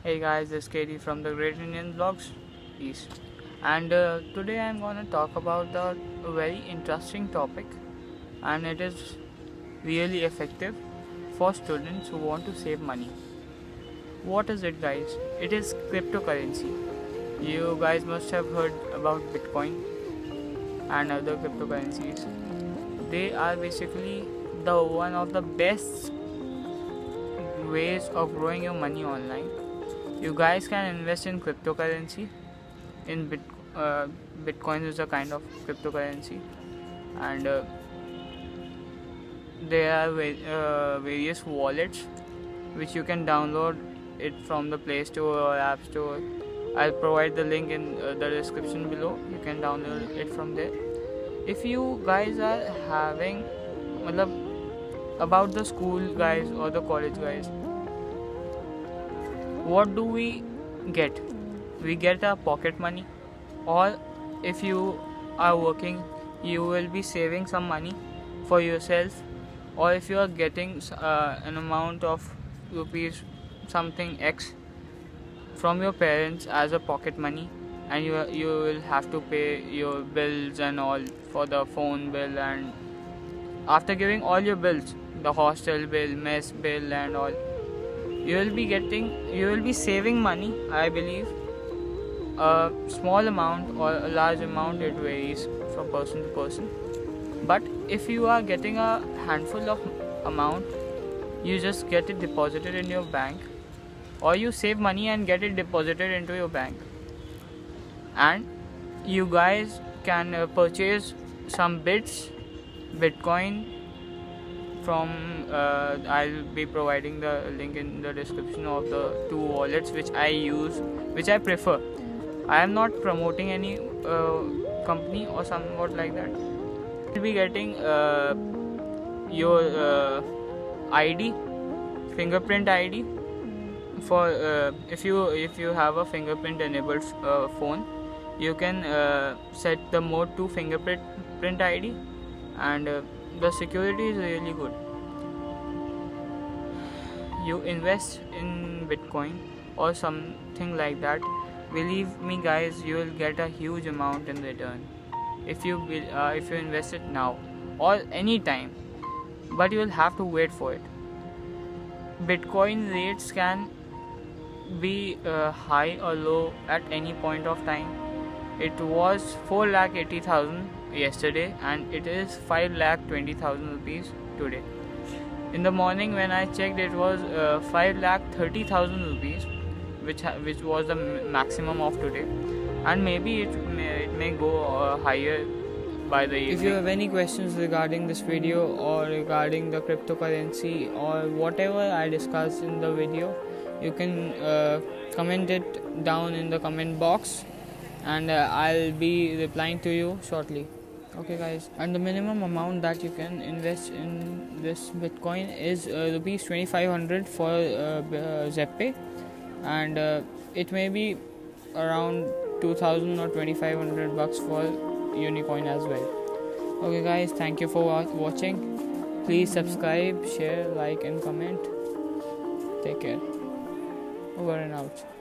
Hey guys, this is Katie from the Great Indian Vlogs. Peace. And today I'm gonna talk about a very interesting topic, and it is really effective for students who want to save money. What is it, guys? It is cryptocurrency. You guys must have heard about Bitcoin and other cryptocurrencies. They are basically the one of the best ways of growing your money online. You guys can invest in cryptocurrency. In Bitcoin is a kind of cryptocurrency, and there are various wallets which you can download it from the Play Store or App Store. I'll provide the link in the description below. You can download it from there. If you guys are having about the school guys or the college guys, what do we get? We get our pocket money, or if you are working, you will be saving some money for yourself, or if you are getting an amount of rupees something X from your parents as a pocket money, and you will have to pay your bills and all for the phone bill, and after giving all your bills, the hostel bill, mess bill and all, you will be saving money. I believe a small amount or a large amount, it varies from person to person, but if you are getting a handful of amount, you just get it deposited in your bank, or you save money and get it deposited into your bank, and you guys can purchase some Bitcoin from I'll be providing the link in the description of the two wallets which I use, which I prefer. I am not promoting any company or somewhat like that. You'll be getting your ID, fingerprint ID. For if you have a fingerprint enabled phone, you can set the mode to fingerprint ID, and the security is really good. You invest in Bitcoin or something like that, believe me guys, you will get a huge amount in return if you invest it now or any time, but you will have to wait for it. Bitcoin rates can be high or low at any point of time. It was 4,80,000 yesterday, and it is 5,20,000 rupees today. In the morning when I checked, it was 5,30,000 rupees, which was the maximum of today, and maybe it may go higher by the evening. If you have any questions regarding this video or regarding the cryptocurrency or whatever I discussed in the video, you can comment it down in the comment box, and I'll be replying to you shortly. Okay guys, and the minimum amount that you can invest in this Bitcoin is rupees 2,500 for ZepPay, and it may be around 2,000 or 2,500 bucks for Unicoin as well. Okay guys, thank you for watching. Please subscribe, share, like and comment. Take care. Over and out.